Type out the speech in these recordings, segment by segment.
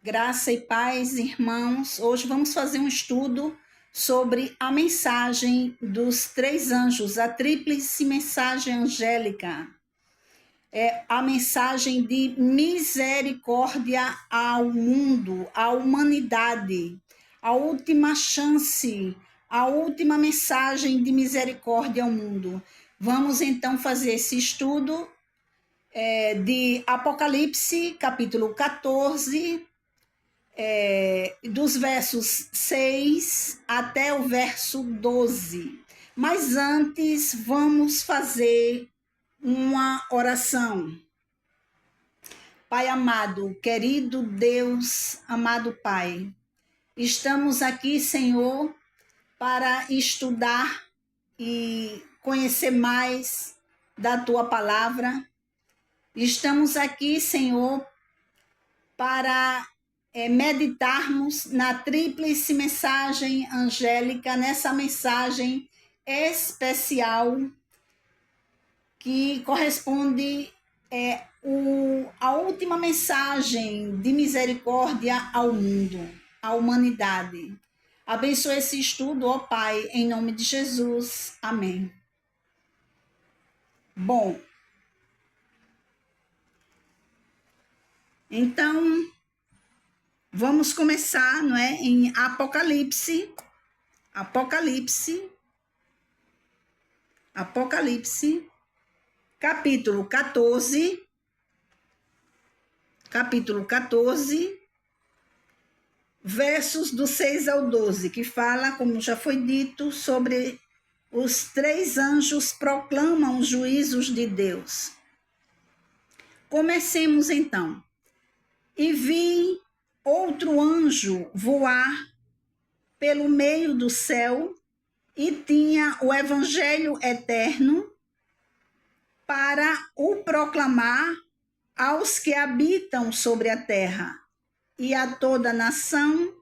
Graça e paz, irmãos. Hoje vamos fazer um estudo sobre a mensagem dos três anjos, a tríplice mensagem angélica. É a mensagem de misericórdia ao mundo, à humanidade, a última chance, a última mensagem de misericórdia ao mundo. Vamos então fazer esse estudo de Apocalipse, capítulo 14, dos versos 6 até o verso 12. Mas antes, vamos fazer uma oração. Pai amado, querido Deus, amado Pai, estamos aqui, Senhor, para estudar e conhecer mais da Tua palavra. Estamos aqui, Senhor, para meditarmos na tríplice mensagem angélica, nessa mensagem especial que corresponde à última mensagem de misericórdia ao mundo, à humanidade. Abençoe esse estudo, ó Pai, em nome de Jesus. Amém. Bom, então vamos começar, não é, em Apocalipse, capítulo 14, versos do 6 ao 12, que fala, como já foi dito, sobre os três anjos proclamam os juízos de Deus. Comecemos então. E vi outro anjo voar pelo meio do céu e tinha o evangelho eterno para o proclamar aos que habitam sobre a terra e a toda nação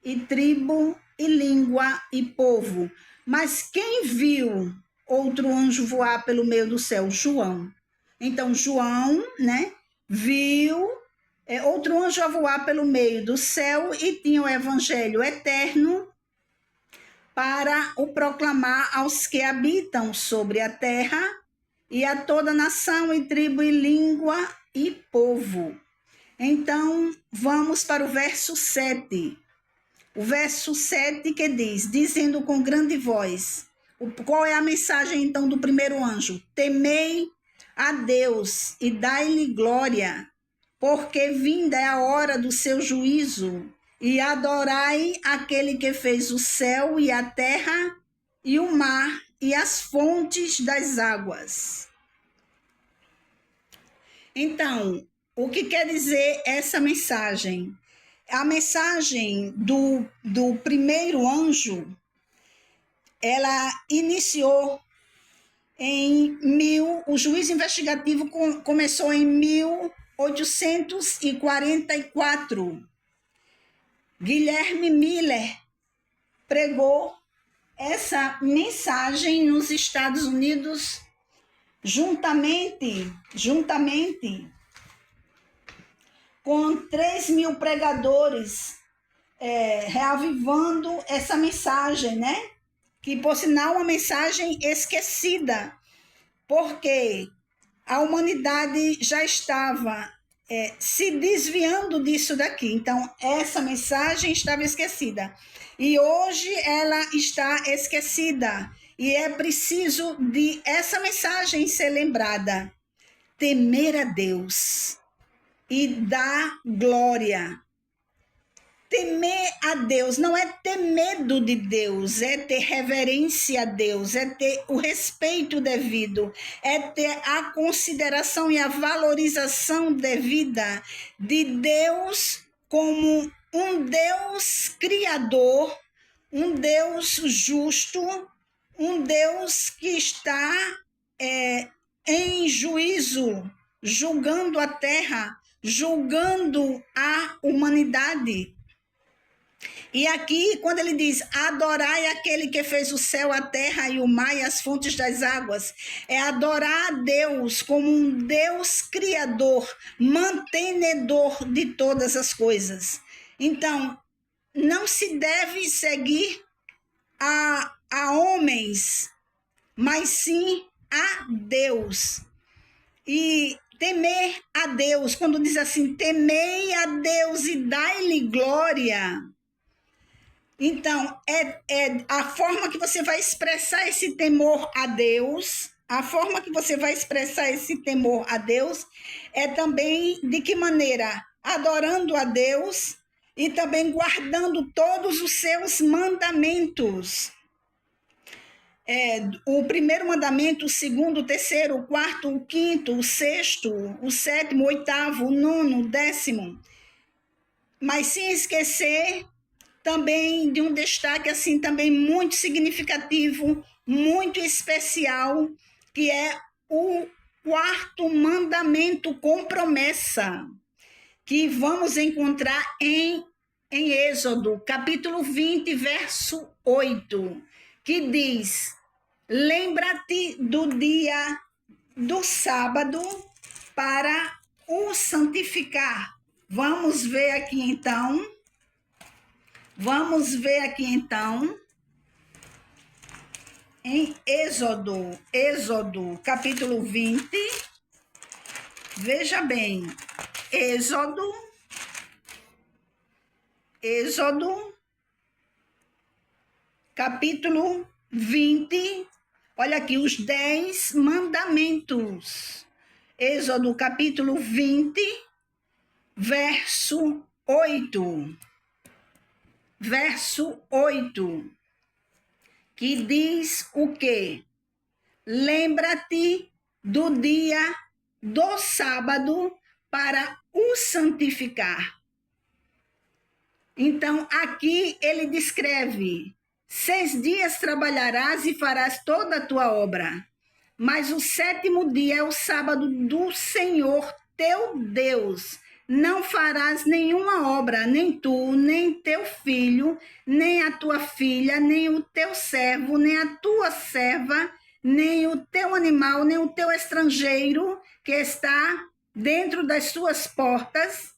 e tribo e língua e povo. Mas quem viu outro anjo voar pelo meio do céu? João. Então João, né, viu outro anjo a voar pelo meio do céu e tinha o evangelho eterno para o proclamar aos que habitam sobre a terra e a toda nação e tribo e língua e povo. Então, vamos para o verso 7. O verso 7 que diz, dizendo com grande voz, qual é a mensagem então do primeiro anjo? Temei a Deus e dai-lhe glória, porque vinda é a hora do seu juízo, e adorai aquele que fez o céu e a terra e o mar e as fontes das águas. Então, o que quer dizer essa mensagem? A mensagem do primeiro anjo, ela iniciou o juízo investigativo começou em 1844. Guilherme Miller pregou essa mensagem nos Estados Unidos juntamente com 3.000 pregadores reavivando essa mensagem, né? Que, por sinal, uma mensagem esquecida, porque a humanidade já estava se desviando disso daqui. Então, essa mensagem estava esquecida. E hoje ela está esquecida. E é preciso de essa mensagem ser lembrada. Temer a Deus e dar glória. Temer a Deus não é ter medo de Deus, é ter reverência a Deus, é ter o respeito devido, é ter a consideração e a valorização devida de Deus como um Deus criador, um Deus justo, um Deus que está em juízo, julgando a terra, julgando a humanidade. E aqui, quando ele diz, adorai aquele que fez o céu, a terra e o mar e as fontes das águas, é adorar a Deus como um Deus criador, mantenedor de todas as coisas. Então, não se deve seguir a homens, mas sim a Deus. E temer a Deus, quando diz assim, temei a Deus e dai-lhe glória. Então, é a forma que você vai expressar esse temor a Deus, a forma que você vai expressar esse temor a Deus é também de que maneira? Adorando a Deus e também guardando todos os seus mandamentos. O primeiro mandamento, o segundo, o terceiro, o quarto, o quinto, o sexto, o sétimo, o oitavo, o nono, o décimo. Mas sem esquecer também de um destaque assim também muito significativo, muito especial, que é o quarto mandamento com promessa, que vamos encontrar em Êxodo, capítulo 20, verso 8, que diz: lembra-te do dia do sábado para o santificar. Vamos ver aqui então, em Êxodo, capítulo 20, veja bem, Êxodo, capítulo 20, olha aqui, os 10 mandamentos. Êxodo, capítulo 20, verso 8. Verso 8, que diz o quê? Lembra-te do dia do sábado para o santificar. Então, aqui ele descreve: 6 dias trabalharás e farás toda a tua obra, mas o 7º dia é o sábado do Senhor teu Deus. Não farás nenhuma obra, nem tu, nem teu filho, nem a tua filha, nem o teu servo, nem a tua serva, nem o teu animal, nem o teu estrangeiro que está dentro das suas portas,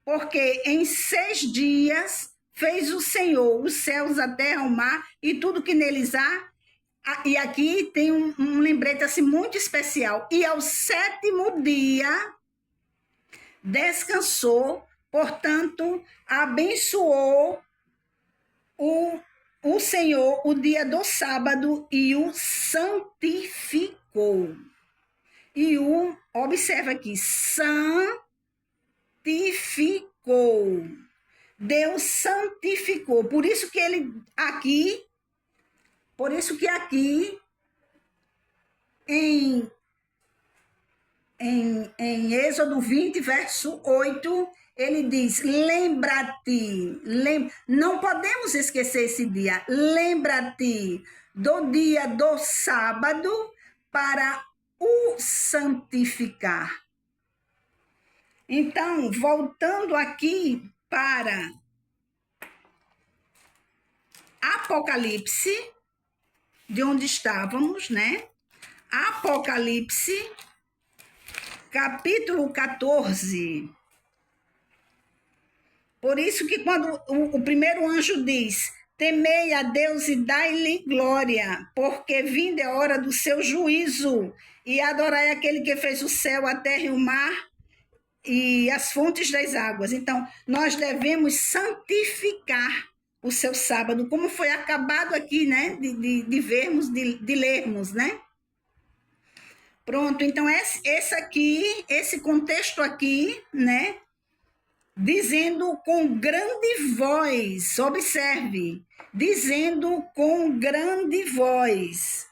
porque em 6 dias fez o Senhor os céus, a terra, o mar e tudo que neles há. E aqui tem um lembrete assim muito especial. E ao 7º dia descansou, portanto, abençoou o Senhor o dia do sábado e o santificou. Observa aqui, santificou. Deus santificou. Por isso que aqui em Êxodo 20, verso 8, ele diz: lembra-te, não podemos esquecer esse dia, lembra-te do dia do sábado para o santificar. Então, voltando aqui para Apocalipse, de onde estávamos, né? Apocalipse, capítulo 14. Por isso que quando o primeiro anjo diz: temei a Deus e dai-lhe glória, porque vinda é a hora do seu juízo, e adorai aquele que fez o céu, a terra e o mar, e as fontes das águas. Então, nós devemos santificar o seu sábado, como foi acabado aqui, né, de vermos, de lermos, né? Pronto, então esse contexto aqui, né, dizendo com grande voz, observe, dizendo com grande voz,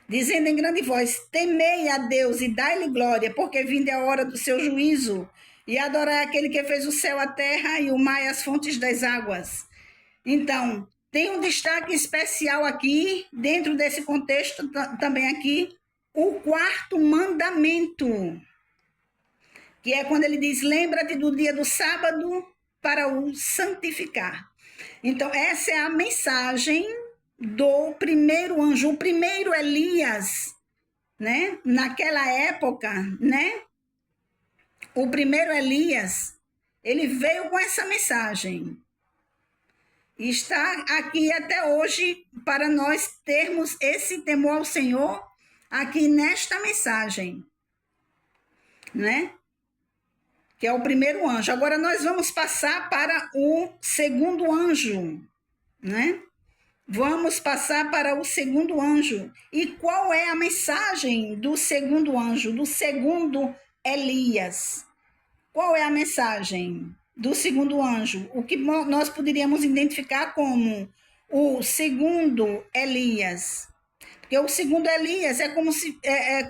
dizendo em grande voz: temei a Deus e dai-lhe glória, porque vinda é a hora do seu juízo, e adorai aquele que fez o céu, a terra e o mar e as fontes das águas. Então, tem um destaque especial aqui, dentro desse contexto também aqui, o quarto mandamento, que é quando ele diz: lembra-te do dia do sábado para o santificar. Então, essa é a mensagem do primeiro anjo, o primeiro Elias, né? Naquela época, né? O primeiro Elias, ele veio com essa mensagem. E está aqui até hoje para nós termos esse temor ao Senhor aqui nesta mensagem, né? Que é o primeiro anjo. Agora nós vamos passar para o segundo anjo, né? Vamos passar para o segundo anjo. E qual é a mensagem do segundo anjo, do segundo Elias? Qual é a mensagem do segundo anjo? O que nós poderíamos identificar como o segundo Elias? Porque o segundo Elias é como se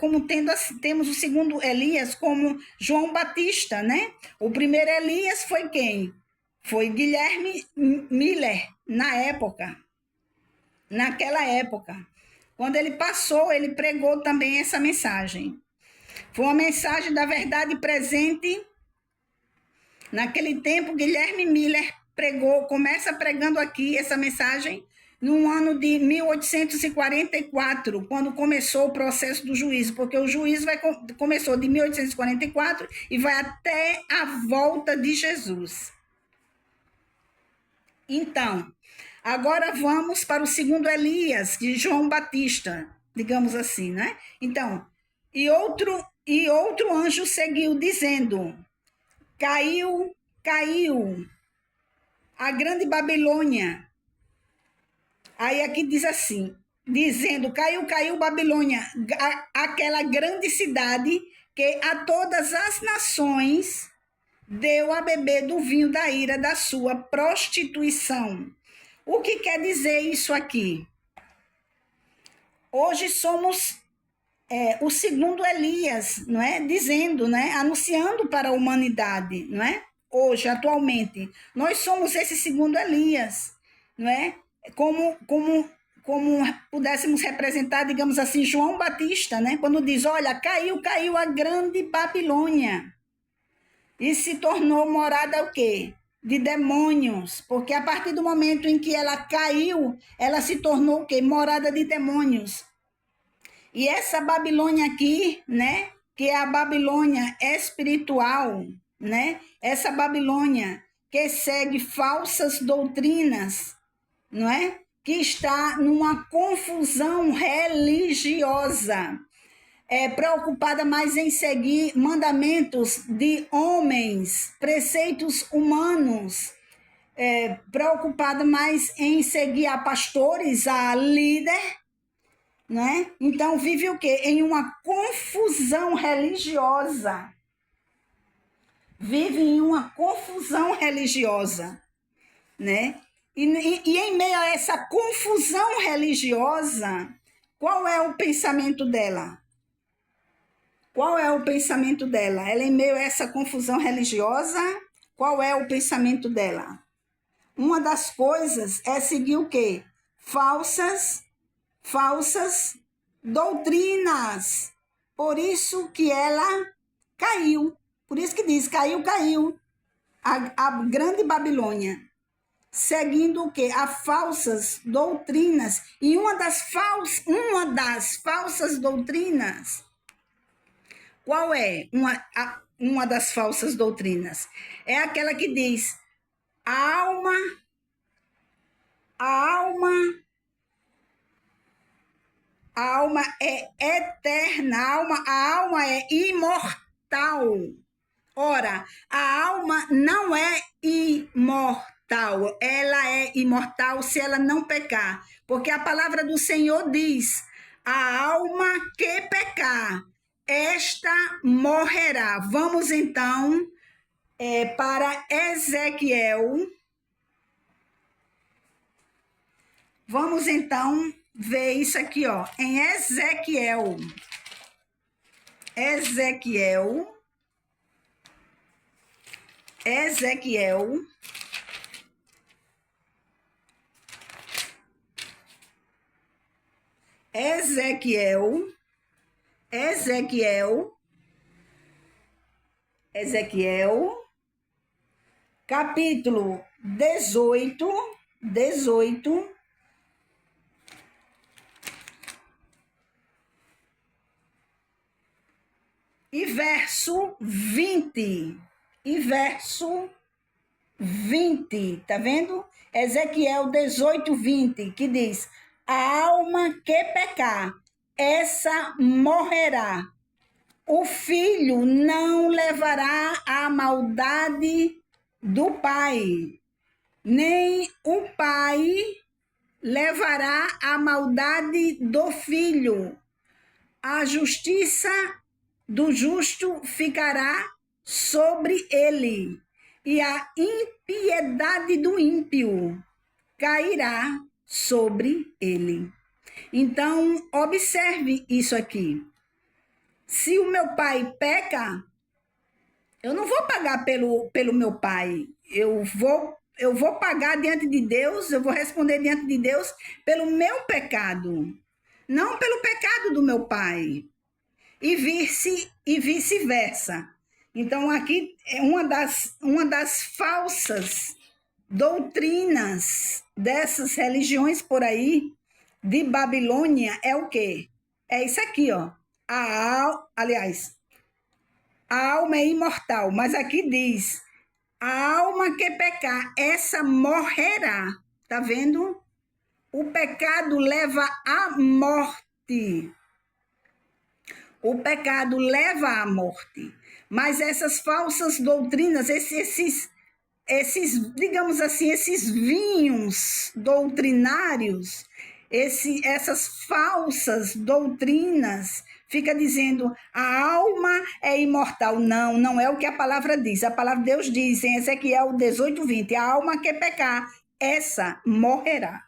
como temos o segundo Elias como João Batista, né? O primeiro Elias foi quem? Foi Guilherme Miller, na época. Naquela época. Quando ele passou, ele pregou também essa mensagem. Foi uma mensagem da verdade presente. Naquele tempo, Guilherme Miller começa pregando aqui essa mensagem no ano de 1844, quando começou o processo do juízo, porque o juízo começou de 1844 e vai até a volta de Jesus. Então, agora vamos para o segundo Elias, de João Batista, digamos assim, né? Então, e outro anjo seguiu dizendo: caiu a grande Babilônia. Aí aqui diz assim, dizendo, caiu Babilônia, aquela grande cidade que a todas as nações deu a beber do vinho da ira da sua prostituição. O que quer dizer isso aqui? Hoje somos o segundo Elias, não é? Dizendo, né? Anunciando para a humanidade, não é? Hoje, atualmente, nós somos esse segundo Elias, não é? Como pudéssemos representar, digamos assim, João Batista, né? Quando diz, olha, caiu a grande Babilônia e se tornou morada o quê? De demônios, porque a partir do momento em que ela caiu, ela se tornou o quê? Morada de demônios. E essa Babilônia aqui, né, que é a Babilônia espiritual, né? Essa Babilônia que segue falsas doutrinas, não é? Que está numa confusão religiosa, preocupada mais em seguir mandamentos de homens, preceitos humanos, preocupada mais em seguir a pastores, a líder, né? Então vive o quê? Em uma confusão religiosa. Vive em uma confusão religiosa, né? E em meio a essa confusão religiosa, qual é o pensamento dela? Qual é o pensamento dela? Ela em meio a essa confusão religiosa, qual é o pensamento dela? Uma das coisas é seguir o quê? Falsas doutrinas. Por isso que ela caiu. Por isso que diz, caiu a grande Babilônia. Seguindo o quê? A falsas doutrinas. E uma das falsas doutrinas, qual é uma das falsas doutrinas? É aquela que diz, a alma é eterna, a alma é imortal. Ora, a alma não é imortal, ela é imortal se ela não pecar, porque a palavra do Senhor diz, a alma que pecar, esta morrerá. Vamos então para Ezequiel. Vamos então ver isso aqui, ó, em Ezequiel. capítulo 18, e verso 20. Tá vendo? Ezequiel 18, 20, que diz: a alma que pecar, essa morrerá. O filho não levará a maldade do pai, nem o pai levará a maldade do filho. A justiça do justo ficará sobre ele, e a impiedade do ímpio cairá sobre ele. Então, observe isso aqui. Se o meu pai peca, eu não vou pagar pelo meu pai. Eu vou pagar diante de Deus, eu vou responder diante de Deus pelo meu pecado, não pelo pecado do meu pai. E vice-versa. Então, aqui é uma das falsas doutrinas dessas religiões por aí, de Babilônia, é o quê? É isso aqui, ó. Aliás, a alma é imortal, mas aqui diz: a alma que pecar, essa morrerá. Tá vendo? O pecado leva à morte. O pecado leva à morte. Mas essas falsas doutrinas, esses digamos assim, esses vinhos doutrinários, essas falsas doutrinas, fica dizendo a alma é imortal. Não, não é o que a palavra diz. A palavra de Deus diz em Ezequiel 18, 20, a alma que pecar, essa morrerá.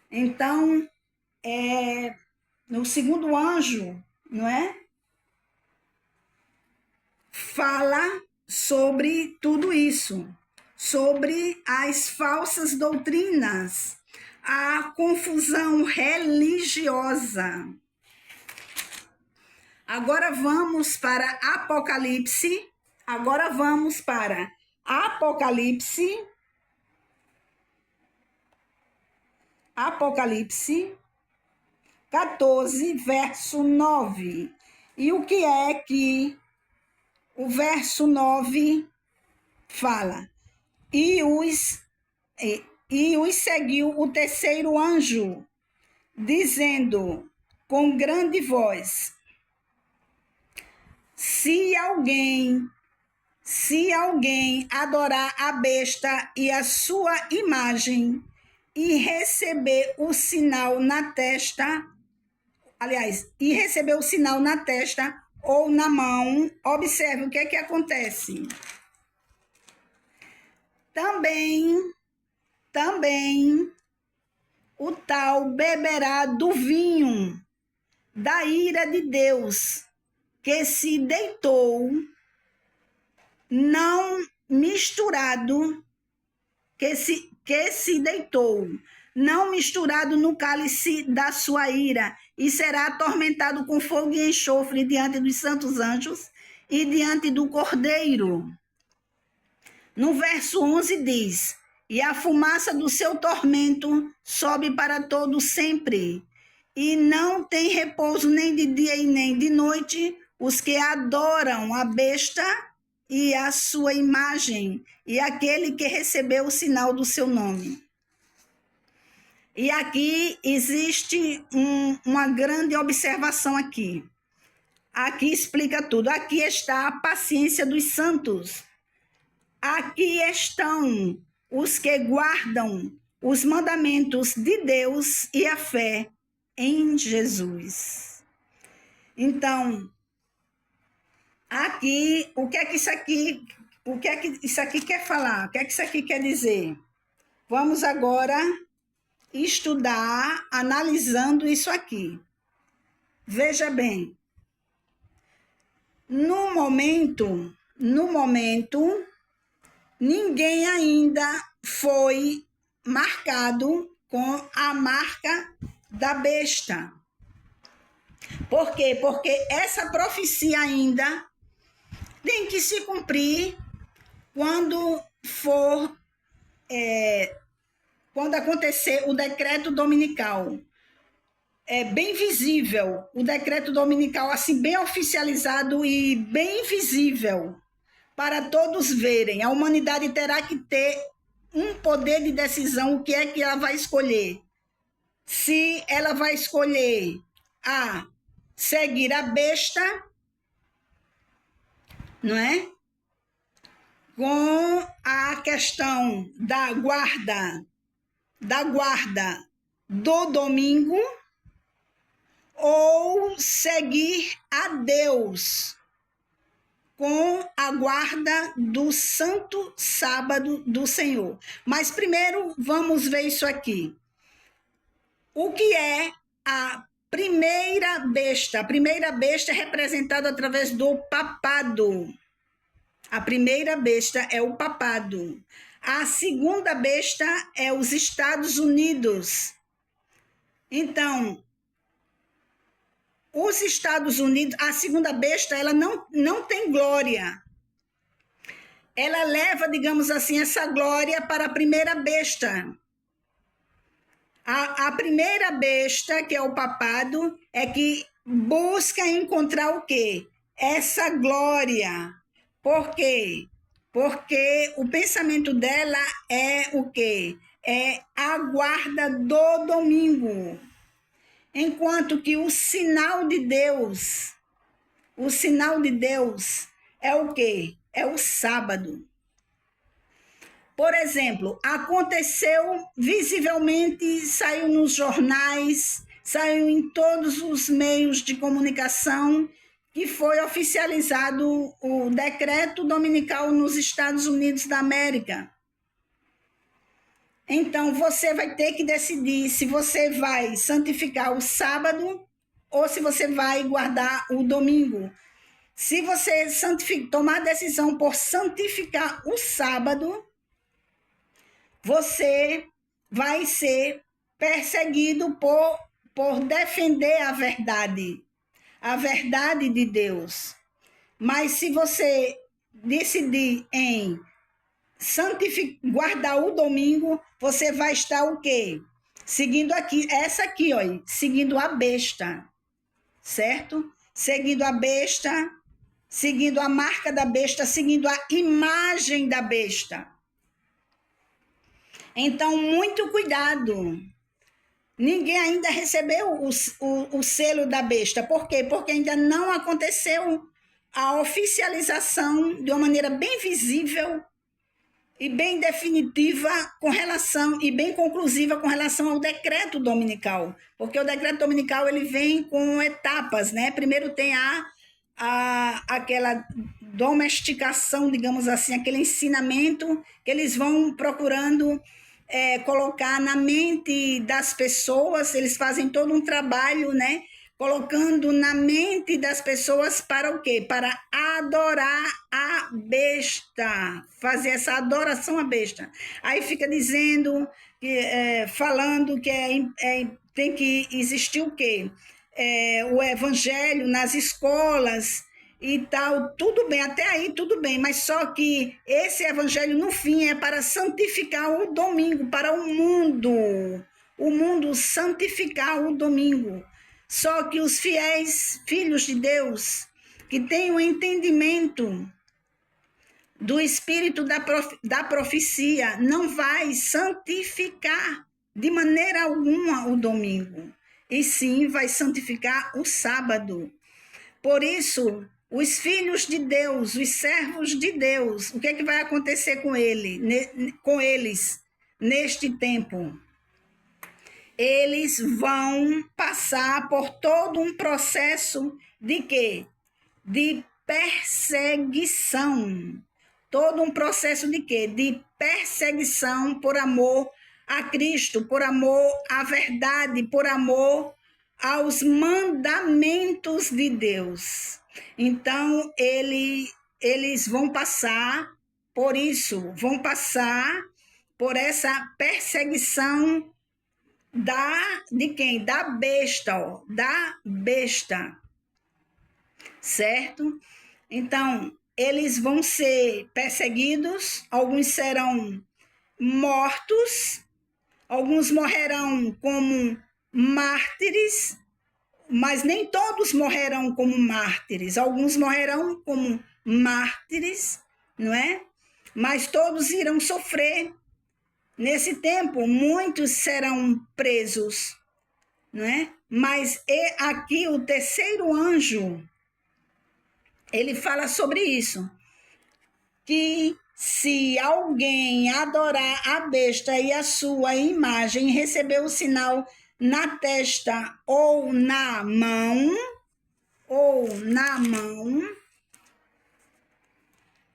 Então, no segundo anjo, não é? Fala sobre tudo isso, sobre as falsas doutrinas, a confusão religiosa. Agora vamos para Apocalipse. Apocalipse 14, verso 9. E o que é que o verso 9 fala? E os seguiu o terceiro anjo, dizendo com grande voz: se alguém adorar a besta e a sua imagem e receber o sinal na testa, ou na mão, observe o que é que acontece. Também o tal beberá do vinho da ira de Deus, que se deitou, não misturado, não misturado no cálice da sua ira, e será atormentado com fogo e enxofre diante dos santos anjos e diante do Cordeiro. No verso 11 diz: e a fumaça do seu tormento sobe para todo sempre, e não tem repouso nem de dia e nem de noite os que adoram a besta e a sua imagem, e aquele que recebeu o sinal do seu nome. E aqui existe uma grande observação aqui. Aqui explica tudo. Aqui está a paciência dos santos. Aqui estão os que guardam os mandamentos de Deus e a fé em Jesus. Então, aqui, o que é que isso aqui quer falar? O que é que isso aqui quer dizer? Vamos agora estudar, analisando isso aqui. Veja bem, no momento, ninguém ainda foi marcado com a marca da besta. Por quê? Porque essa profecia ainda tem que se cumprir quando for, quando acontecer o decreto dominical. É bem visível, o decreto dominical, assim, bem oficializado e bem visível, para todos verem. A humanidade terá que ter um poder de decisão, o que é que ela vai escolher. Se ela vai escolher a seguir a besta, não é? Com a questão da guarda do domingo, ou seguir a Deus com a guarda do santo sábado do Senhor. Mas primeiro vamos ver isso aqui. O que é a primeira besta? A primeira besta é representada através do papado. A primeira besta é o papado. A segunda besta é os Estados Unidos. Então, os Estados Unidos, a segunda besta, ela não tem glória. Ela leva, digamos assim, essa glória para a primeira besta. A primeira besta, que é o papado, é que busca encontrar o quê? Essa glória. Por quê? Porque o pensamento dela é o quê? É a guarda do domingo. Enquanto que o sinal de Deus é o quê? É o sábado. Por exemplo, aconteceu visivelmente, saiu nos jornais, saiu em todos os meios de comunicação, que foi oficializado o decreto dominical nos Estados Unidos da América. Então, você vai ter que decidir se você vai santificar o sábado ou se você vai guardar o domingo. Se você tomar a decisão por santificar o sábado, você vai ser perseguido por defender a verdade de Deus. Mas se você decidir em guardar o domingo, você vai estar o quê? Seguindo aqui, essa aqui, ó, seguindo a besta, certo? Seguindo a besta, seguindo a marca da besta, seguindo a imagem da besta. Então, muito cuidado. Ninguém ainda recebeu o selo da besta. Por quê? Porque ainda não aconteceu a oficialização de uma maneira bem visível e bem definitiva com relação, e bem conclusiva com relação ao decreto dominical. Porque o decreto dominical ele vem com etapas, né? Primeiro tem aquela domesticação, digamos assim, aquele ensinamento que eles vão procurando colocar na mente das pessoas. Eles fazem todo um trabalho, né? Colocando na mente das pessoas para o quê? Para adorar a besta, fazer essa adoração à besta. Aí fica dizendo, falando que tem que existir o quê? O evangelho nas escolas e tal, tudo bem, até aí tudo bem, mas só que esse evangelho no fim é para santificar o domingo, para o mundo santificar o domingo. Só que os fiéis filhos de Deus, que têm o entendimento do espírito da profecia, não vai santificar de maneira alguma o domingo, e sim vai santificar o sábado. Por isso, os filhos de Deus, os servos de Deus, o que é que vai acontecer com eles neste tempo? Eles vão passar por todo um processo de quê? De perseguição. Todo um processo de quê? De perseguição por amor a Cristo, por amor à verdade, por amor aos mandamentos de Deus. Então, eles vão passar por isso, vão passar por essa perseguição de quem? Da besta, da besta, certo? Então, eles vão ser perseguidos, alguns serão mortos, alguns morrerão como mártires, mas nem todos morrerão como mártires. Alguns morrerão como mártires, não é? Mas todos irão sofrer. Nesse tempo, muitos serão presos, não é? Mas aqui o terceiro anjo, ele fala sobre isso, que se alguém adorar a besta e a sua imagem, receber o sinal na testa ou na mão,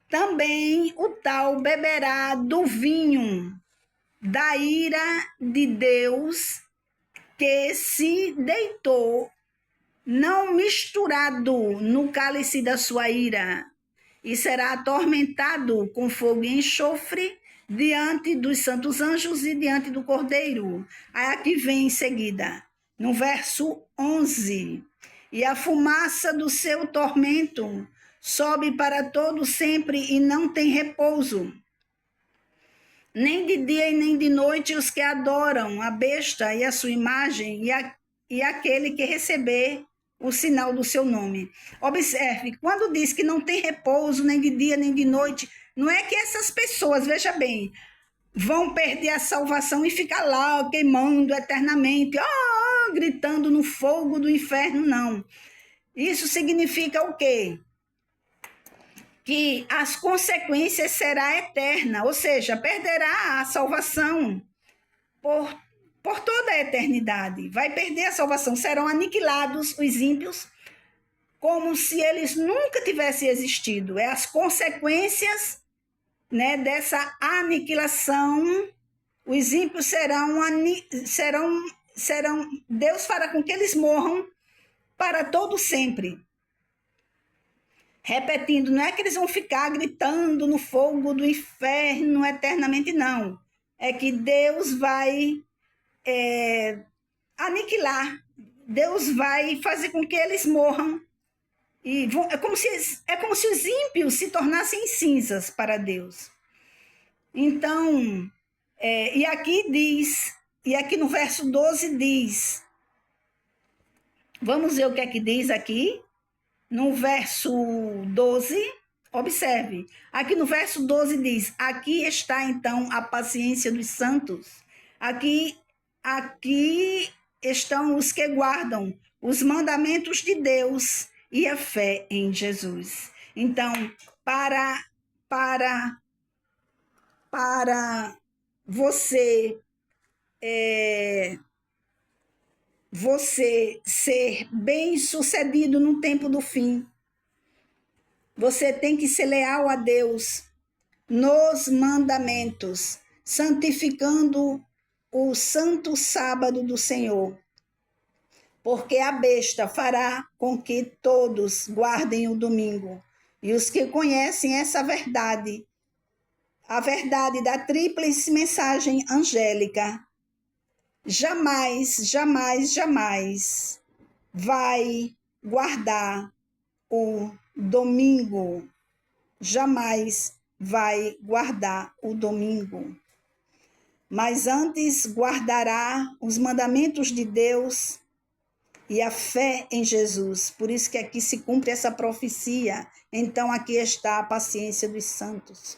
também o tal beberá do vinho da ira de Deus, que se deitou, não misturado no cálice da sua ira, e será atormentado com fogo e enxofre diante dos santos anjos e diante do Cordeiro. Aí aqui vem em seguida, no verso 11, e a fumaça do seu tormento sobe para todo sempre e não tem repouso, nem de dia e nem de noite, os que adoram a besta e a sua imagem e aquele que receber o sinal do seu nome. Observe, quando diz que não tem repouso nem de dia nem de noite, não é que essas pessoas, veja bem, vão perder a salvação e ficar lá queimando eternamente, gritando no fogo do inferno, não. Isso significa o quê? Que as consequências será eterna, ou seja, perderá a salvação por toda a eternidade. Vai perder a salvação, serão aniquilados os ímpios como se eles nunca tivessem existido. É as consequências, né, dessa aniquilação. Os ímpios serão, Deus fará com que eles morram para todo sempre. Repetindo, não é que eles vão ficar gritando no fogo do inferno eternamente, não. É que Deus vai aniquilar. Deus vai fazer com que eles morram. E é como se os ímpios se tornassem cinzas para Deus. Então, e aqui no verso 12 diz, vamos ver o que é que diz aqui. No verso 12, observe, aqui no verso 12 diz, aqui está então a paciência dos santos, aqui estão os que guardam os mandamentos de Deus e a fé em Jesus. Então, para você ser bem-sucedido no tempo do fim, você tem que ser leal a Deus nos mandamentos, santificando o santo sábado do Senhor, porque a besta fará com que todos guardem o domingo. E os que conhecem essa verdade, a verdade da tríplice mensagem angélica, jamais vai guardar o domingo. Jamais vai guardar o domingo. Mas antes guardará os mandamentos de Deus e a fé em Jesus. Por isso que aqui se cumpre essa profecia. Então aqui está a paciência dos santos.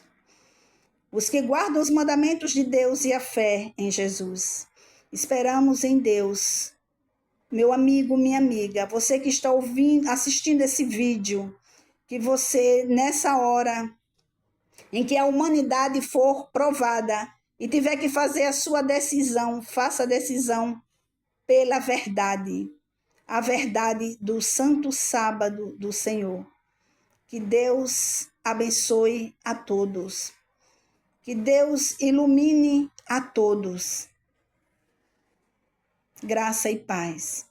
Os que guardam os mandamentos de Deus e a fé em Jesus. Esperamos em Deus. Meu amigo, minha amiga, você que está assistindo esse vídeo, que você, nessa hora em que a humanidade for provada e tiver que fazer a sua decisão, faça a decisão pela verdade, a verdade do santo sábado do Senhor. Que Deus abençoe a todos. Que Deus ilumine a todos. Graça e paz.